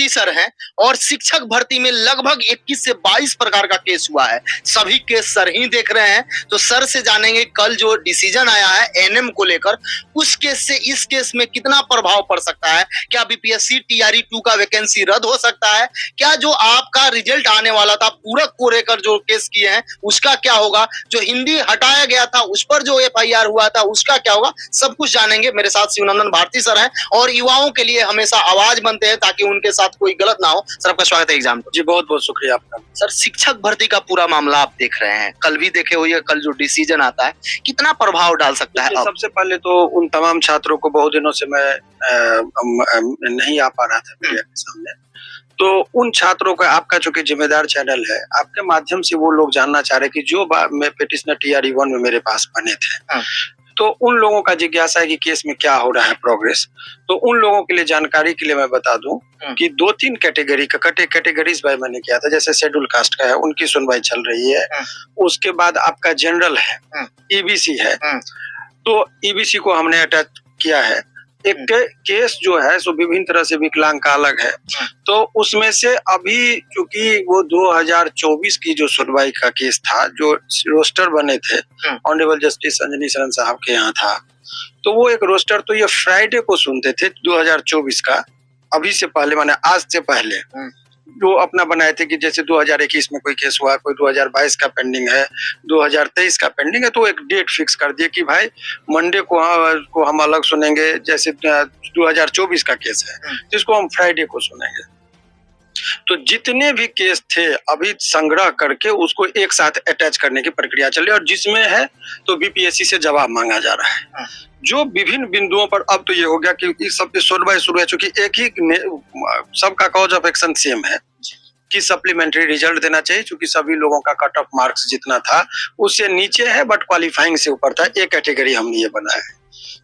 Bharti sir हैं और शिक्षक भर्ती में लगभग 21 से 22 प्रकार का केस हुआ है। सभी केस सर ही देख रहे हैं, तो सर से जानेंगे कल जो डिसीजन आया है एएनएम को लेकर, उस केस से इस केस में कितना प्रभाव पड़ सकता है। क्या बीपीएससी टीआरई 2 का वैकेंसी रद्द हो सकता है? क्या जो आपका रिजल्ट आने वाला था पूरक को लेकर जो केस किए हैं उसका क्या होगा? जो हिंदी हटाया गया था उस पर जो एफआईआर हुआ था उसका क्या होगा? सब कुछ जानेंगे। मेरे साथ शिवनंदन भारती सर हैं और युवाओं के लिए हमेशा आवाज बनते हैं ताकि उनके साथ कोई गलत ना हो। सर आपका स्वागत है एग्जाम पर। जी बहुत बहुत शुक्रिया आपका। सर शिक्षक भर्ती का पूरा मामला आप देख रहे हैं, कल भी देखे हुए, कल जो डिसीजन आता है कितना प्रभाव डाल सकता है? सबसे पहले तो उन तमाम छात्रों को, बहुत दिनों से मैं नहीं आ पा रहा था मीडिया के सामने, तो उन छात्रों का, आपका चूंकि जिम्मेदार चैनल है, आपके माध्यम से वो लोग जानना चाह रहे कि जो मैं पिटिशनर टीआरई 1 में मेरे पास बने थे, तो उन लोगों का जिज्ञासा है कि केस में क्या हो रहा है प्रोग्रेस। तो उन लोगों के लिए जानकारी के लिए मैं बता दूं कि 2-3 कैटेगरी का कैटेगरीज बाय मैंने किया था। जैसे शेड्यूल कास्ट का है, उनकी सुनवाई चल रही है। उसके बाद आपका जनरल है, ईबीसी है, तो ईबीसी को हमने अटैच किया है। एक केस जो है सो विभिन्न तरह से विकलांग का अलग है, तो उसमें से अभी चूंकि वो 2024 की जो सुनवाई का केस था, जो रोस्टर बने थे ऑनरेबल जस्टिस अंजनी शरण साहब के यहाँ था, तो वो एक रोस्टर तो ये फ्राइडे को सुनते थे 2024 का, अभी से पहले माने आज से पहले जो अपना बनाए थे कि जैसे 2021 में कोई केस हुआ, कोई 2022 का पेंडिंग है, 2023 का पेंडिंग है, तो एक डेट फिक्स कर दिए कि भाई मंडे को हम अलग सुनेंगे। जैसे 2024 का केस है जिसको हम फ्राइडे को सुनेंगे। तो जितने भी केस थे अभी संग्रह करके उसको एक साथ अटैच करने की प्रक्रिया चल रही है, और जिसमें है तो बीपीएससी से जवाब मांगा जा रहा है। जो विभिन्न बिंदुओं पर अब तो ये हो गया कि इस सब सुनवाई शुरू है, चूंकि एक ही सबका कॉज ऑफ एक्शन सेम है कि सप्लीमेंट्री रिजल्ट देना चाहिए, क्योंकि सभी लोगों का कट ऑफ मार्क्स जितना था उससे नीचे है बट क्वालिफाइंग से ऊपर था। एक कैटेगरी हमने ये बनाया है,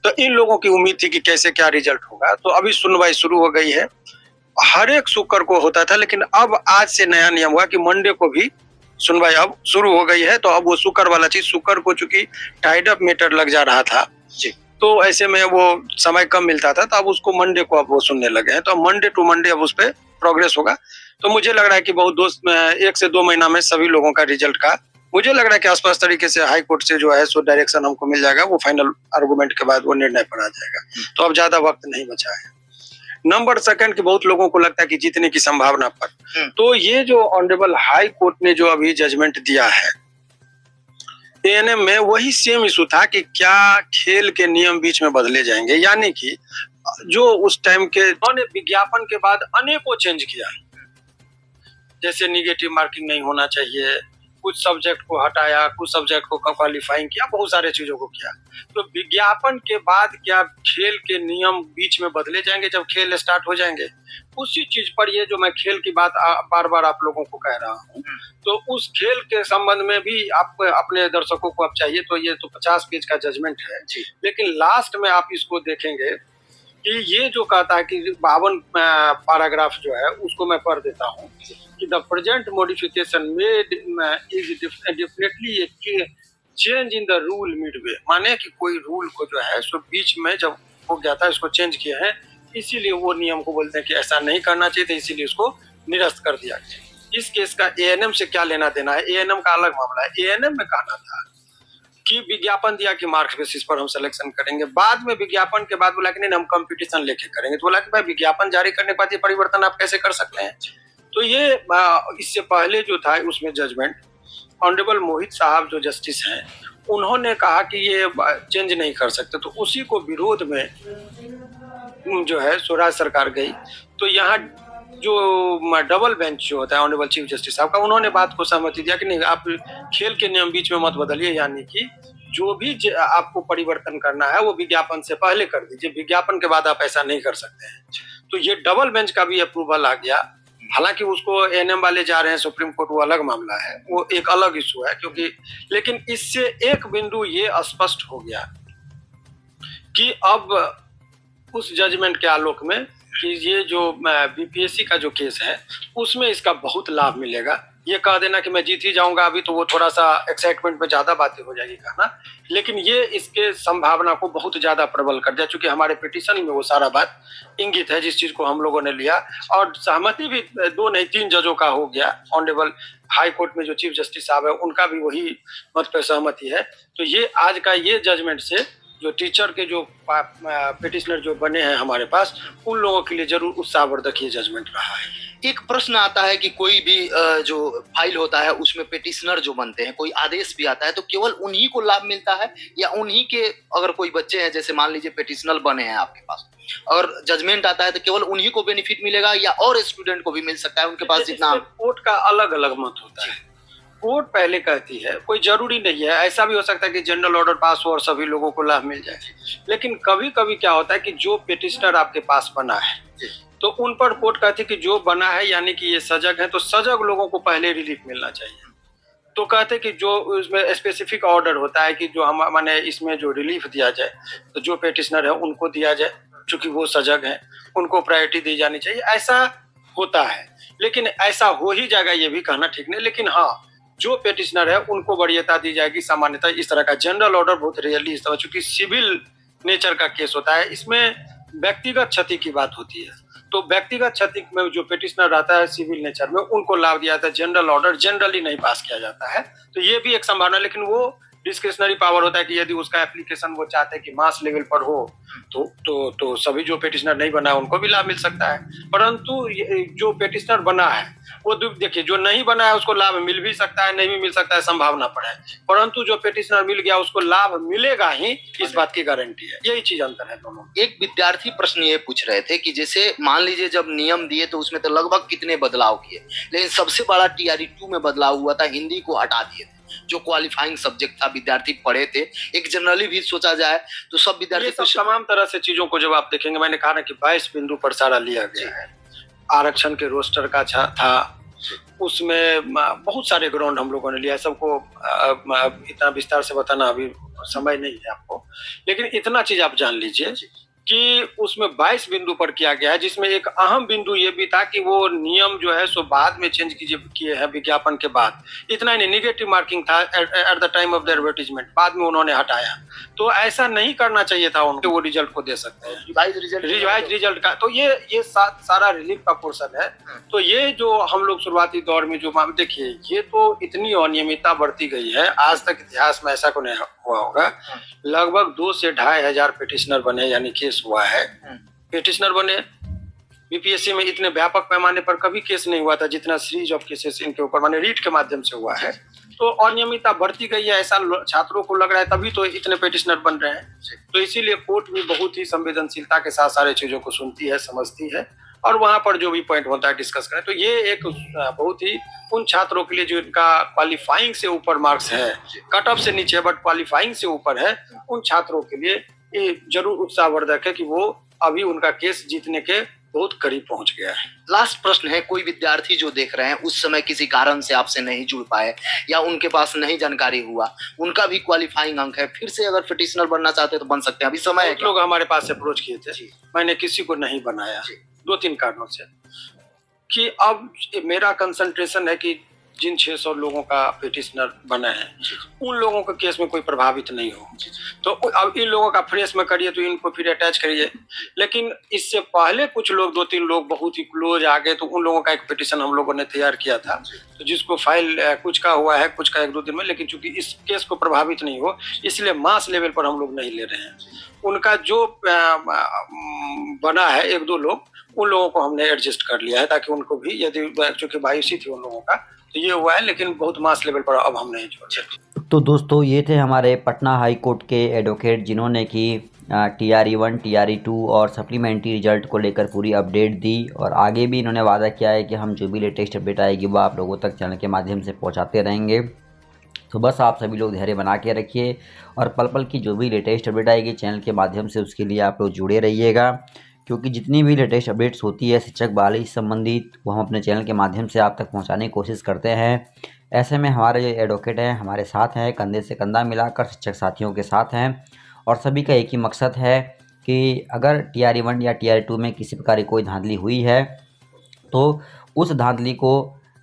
तो इन लोगों की उम्मीद थी कि कैसे क्या रिजल्ट होगा। तो अभी सुनवाई शुरू हो गई है, हर एक शुक्र को होता था, लेकिन अब आज से नया नियम हुआ कि मंडे को भी सुनवाई अब शुरू हो गई है। तो अब वो शुक्र वाला चीज, शुक्र को चूंकि टाइड अप मैटर लग जा रहा था जी, तो ऐसे में वो समय कम मिलता था, तो अब उसको मंडे को अब वो सुनने लगे हैं। तो मंडे टू मंडे अब उस पर प्रोग्रेस होगा। तो मुझे लग रहा है कि बहुत दोस्त 1 से 2 महीना में सभी लोगों का रिजल्ट का, मुझे लग रहा है कि आसपास तरीके से हाई कोर्ट से जो है सो डायरेक्शन हमको मिल जाएगा। वो फाइनल आर्गुमेंट के बाद वो निर्णय पर आ जाएगा, तो अब ज्यादा वक्त नहीं बचा है। नंबर सेकंड के बहुत लोगों को लगता है कि जीतने की संभावना पर, तो ये जो ऑनरेबल हाई कोर्ट ने जो अभी जजमेंट दिया है एएनएम में, वही सेम इशू था कि क्या खेल के नियम बीच में बदले जाएंगे। यानी कि जो उस टाइम के उन्होंने विज्ञापन के बाद अनेकों चेंज किया, जैसे निगेटिव मार्किंग नहीं होना चाहिए, कुछ सब्जेक्ट को हटाया, कुछ सब्जेक्ट को क्वालिफाइंग किया, बहुत सारे चीजों को किया। तो विज्ञापन के बाद क्या खेल के नियम बीच में बदले जाएंगे जब खेल स्टार्ट हो जाएंगे? उसी चीज पर ये जो मैं खेल की बात बार बार आप लोगों को कह रहा हूँ, तो उस खेल के संबंध में भी आप अपने दर्शकों को अब चाहिए, तो ये तो 50 पेज का जजमेंट है जी, लेकिन लास्ट में आप इसको देखेंगे कि ये जो कहता है कि 52 पैराग्राफ जो है उसको मैं पढ़ देता हूँ कि the present modification made is definitely A change in the rule Midway, माने कि कोई रूल को जो है सो बीच में जब हो गया था इसको चेंज किए हैं, इसीलिए वो नियम को बोलते हैं कि ऐसा नहीं करना चाहिए था, इसीलिए उसको निरस्त कर दिया गया। इस केस का एएनएम से क्या लेना देना है? एएनएम का अलग मामला है। एएनएम में कहना था कि विज्ञापन दिया कि मार्क्स बेसिस पर हम सिलेक्शन करेंगे, बाद में विज्ञापन के बाद बोला कि नहीं हम कंपटीशन लेके करेंगे, तो बोला कि भाई विज्ञापन जारी करने के बाद ये परिवर्तन आप कैसे कर सकते हैं? तो ये इससे पहले जो था उसमें जजमेंट ऑनरेबल मोहित साहब जो जस्टिस हैं उन्होंने कहा कि ये चेंज नहीं कर सकते, तो उसी को विरोध में जो है सो राज्य सरकार गई। तो यहाँ जो डबल बेंच जो होता है ऑनरेबल चीफ जस्टिस साहब का, उन्होंने बात को सहमति दिया कि नहीं आप खेल के नियम बीच में मत बदलिए, यानी कि जो भी आपको परिवर्तन करना है वो विज्ञापन से पहले कर दीजिए, विज्ञापन के बाद आप ऐसा नहीं कर सकते हैं। तो ये डबल बेंच का भी अप्रूवल आ गया। हालांकि उसको एएनएम वाले जा रहे हैं सुप्रीम कोर्ट, वो अलग मामला है, वो एक अलग इशू है, क्योंकि लेकिन इससे एक बिंदु ये स्पष्ट हो गया कि अब उस जजमेंट के आलोक में कि ये जो बीपीएससी का जो केस है उसमें इसका बहुत लाभ मिलेगा, ये कह देना कि मैं जीत ही जाऊंगा अभी, तो वो थोड़ा सा एक्साइटमेंट में ज्यादा बातें हो जाएगी कहना, लेकिन ये इसके संभावना को बहुत ज्यादा प्रबल कर दिया, चूंकि हमारे पिटीशन में वो सारा बात इंगित है जिस चीज को हम लोगों ने लिया, और सहमति भी 2 नहीं 3 जजों का हो गया। ऑनरेबल हाई कोर्ट में जो चीफ जस्टिस साहब है उनका भी वही मत पर सहमति है। तो ये आज का ये जजमेंट से जो टीचर के जो पिटिशनर जो बने हैं हमारे पास, उन लोगों के लिए जरूर उत्साहवर्धक ये जजमेंट रहा है। एक प्रश्न आता है कि कोई भी जो फाइल होता है उसमें पिटिशनर जो बनते हैं, कोई आदेश भी आता है तो केवल उन्हीं को लाभ मिलता है, या उन्हीं के अगर कोई बच्चे हैं, जैसे मान लीजिए पिटिशनर बने हैं आपके पास और जजमेंट आता है तो केवल उन्हीं को बेनिफिट मिलेगा या और स्टूडेंट को भी मिल सकता है उनके पास जितना? कोर्ट का अलग अलग मत होता है। कोर्ट पहले कहती है, कोई जरूरी नहीं है, ऐसा भी हो सकता है कि जनरल ऑर्डर पास हो और सभी लोगों को लाभ मिल जाए, लेकिन कभी कभी क्या होता है कि जो पिटिशनर आपके पास बना है तो उन पर कोर्ट कहती है कि जो बना है यानी कि ये सजग है, तो सजग लोगों को पहले रिलीफ मिलना चाहिए। तो कहते कि जो उसमें स्पेसिफिक ऑर्डर होता है कि जो हम माने इसमें जो रिलीफ दिया जाए तो जो पिटिशनर है उनको दिया जाए, चूंकि वो सजग है उनको प्रायोरिटी दी जानी चाहिए, ऐसा होता है। लेकिन ऐसा हो ही जाएगा ये भी कहना ठीक नहीं, लेकिन हाँ जो पिटिशनर है उनको वरीयता दी जाएगी। सामान्यतः इस तरह का जनरल ऑर्डर बहुत रियरली इस तरह, चूंकि सिविल नेचर का केस होता है, इसमें व्यक्तिगत क्षति की बात होती है, तो व्यक्तिगत क्षति में जो पिटिशनर रहता है सिविल नेचर में उनको लाभ दिया जाता है, जनरल ऑर्डर जनरली नहीं पास किया जाता है। तो ये भी एक संभावना, लेकिन वो डिस्क्रिशनरी पावर होता है कि यदि उसका एप्लीकेशन वो चाहते हैं कि मास लेवल पर हो तो सभी जो पिटिशनर नहीं बना है उनको भी लाभ मिल सकता है। परंतु जो पिटिशनर बना है वो देखिए, जो नहीं बना है उसको लाभ मिल भी सकता है, नहीं भी मिल सकता है, संभावना पर है, परंतु जो पिटिशनर मिल गया उसको लाभ मिलेगा ही, इस बात की गारंटी है। यही चीज अंतर है दोनों। एक विद्यार्थी प्रश्न ये पूछ रहे थे कि जैसे मान लीजिए जब नियम दिए तो उसमें तो लगभग कितने बदलाव किए, लेकिन सबसे बड़ा TRE 2 में बदलाव हुआ था, हिंदी को हटा दिए थे जो क्वालिफाइंग सब्जेक्ट था, विद्यार्थी पढ़े थे। एक जनरली भी सोचा जाए तो सब विद्यार्थी तमाम तरह से चीजों को जब आप देखेंगे, मैंने कहा ना कि 22 बिंदु पर सारा लिया गया है। आरक्षण के रोस्टर का था, उसमें बहुत सारे ग्राउंड हम लोगों ने लिया, सबको इतना विस्तार से बताना अभी समय नहीं है आपको, लेकिन इतना चीज आप जान लीजिए कि उसमें 22 बिंदु पर किया गया है, जिसमें एक अहम बिंदु ये भी था कि वो नियम जो है सो बाद में चेंज किए हैं विज्ञापन के बाद। इतना ही नहीं, निगेटिव मार्किंग था at the time of the advertisement, बाद में उन्होंने हटाया। तो ऐसा नहीं करना चाहिए था उनको, वो रिजल्ट को दे सकते हैं रिवाइज रिजल्ट का। तो ये सारा रिलीफ का पोर्शन है। तो ये जो हम लोग शुरुआती दौर में जो देखिए, ये तो इतनी अनियमितता बढ़ती गई है, आज तक इतिहास में ऐसा को नहीं हुआ होगा। लगभग 2 से 2.5 हजार पिटिशनर बने, यानी केस हुआ है, पिटिशनर बने। बीपीएससी में इतने व्यापक पैमाने पर कभी केस नहीं हुआ था जितना सीरीज ऑफ केसेस इनके ऊपर माने रीट के माध्यम से हुआ है। तो अनियमितता बढ़ती गई है, ऐसा छात्रों को लग रहा है, तभी तो इतने पिटिशनर बन रहे हैं। तो इसीलिए कोर्ट भी बहुत ही संवेदनशीलता के साथ सारे चीजों को सुनती है, समझती है, और वहां पर जो भी पॉइंट होता है डिस्कस करें। तो ये एक बहुत ही उन छात्रों के लिए जो इनका क्वालिफाइंग से ऊपर मार्क्स है, कट ऑफ से नीचे बट क्वालिफाइंग से ऊपर है, उन छात्रों के लिए ये जरूर उत्साहवर्धक है कि वो अभी उनका केस जीतने के बहुत करीब पहुंच गया है। लास्ट प्रश्न है, कोई विद्यार्थी जो देख रहे हैं उस समय किसी कारण से आपसे नहीं जुड़ पाए या उनके पास नहीं जानकारी हुआ, उनका भी क्वालिफाइंग अंक है, फिर से अगर पिटिशनर बनना चाहते हैं तो बन सकते हैं, अभी समय है। लोग हमारे पास अप्रोच किए थे, मैंने किसी को नहीं बनाया 2-3 कारणों से, कि अब मेरा कंसंट्रेशन है कि जिन 600 लोगों का पिटिशनर बना है उन लोगों के केस में कोई प्रभावित नहीं हो। तो अब इन लोगों का फ्रेश में करिए तो इनको फिर अटैच करिए, लेकिन इससे पहले कुछ लोग 2-3 लोग बहुत ही क्लोज आ गए, तो उन लोगों का एक पिटिशन हम लोगों ने तैयार किया था, तो जिसको फाइल कुछ का हुआ है, कुछ का 1-2 दिन में, लेकिन चूंकि इस केस को प्रभावित नहीं हो इसलिए मास लेवल पर हम लोग नहीं ले रहे हैं। उनका जो बना है 1-2 लोग, उन लोगों को हमने एडजस्ट कर लिया है ताकि उनको भी, यदि चूंकि बायोसी थी उन लोगों का, तो ये हुआ है, लेकिन बहुत मास लेवल पर अब हम नहीं जोड़। तो दोस्तों ये थे हमारे पटना हाई कोर्ट के एडवोकेट, जिन्होंने कि TRE 1, TRE 2 और सप्लीमेंट्री रिजल्ट को लेकर पूरी अपडेट दी, और आगे भी इन्होंने वादा किया है कि हम जो भी लेटेस्ट अपडेट आएगी वो आप लोगों तक चैनल के माध्यम से पहुंचाते रहेंगे। तो बस आप सभी लोग धैर्य बना के रखिए, और पल पल की जो भी लेटेस्ट अपडेट आएगी चैनल के माध्यम से उसके लिए आप लोग जुड़े रहिएगा, क्योंकि जितनी भी लेटेस्ट अपडेट्स होती है शिक्षक बहाली से संबंधित वो हम अपने चैनल के माध्यम से आप तक पहुंचाने की कोशिश करते हैं। ऐसे में हमारे जो एडवोकेट हैं हमारे साथ हैं, कंधे से कंधा मिलाकर शिक्षक साथियों के साथ हैं, और सभी का एक ही मकसद है कि अगर TRE 1 या TRE 2 में किसी प्रकार की कोई धांधली हुई है तो उस धांधली को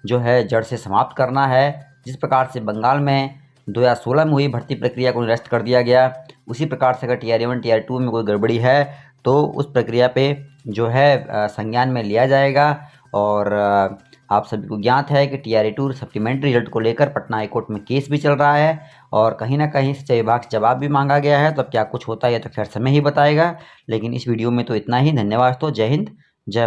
जो है जड़ से समाप्त करना है। जिस प्रकार से बंगाल में 2016 में हुई भर्ती प्रक्रिया को निरस्त कर दिया गया, उसी प्रकार से अगर TR1 TR2 में कोई गड़बड़ी है तो उस प्रक्रिया पे जो है संज्ञान में लिया जाएगा। और आप सभी को ज्ञात है कि TR2 सप्लीमेंट्री रिजल्ट को लेकर पटना हाईकोर्ट में केस भी चल रहा है और कहीं ना कहीं शिक्षा विभाग से जवाब भी मांगा गया है। तो अब क्या कुछ होता है तो खैर समय ही बताएगा, लेकिन इस वीडियो में तो इतना ही। धन्यवाद। तो जय हिंद, जय भारत।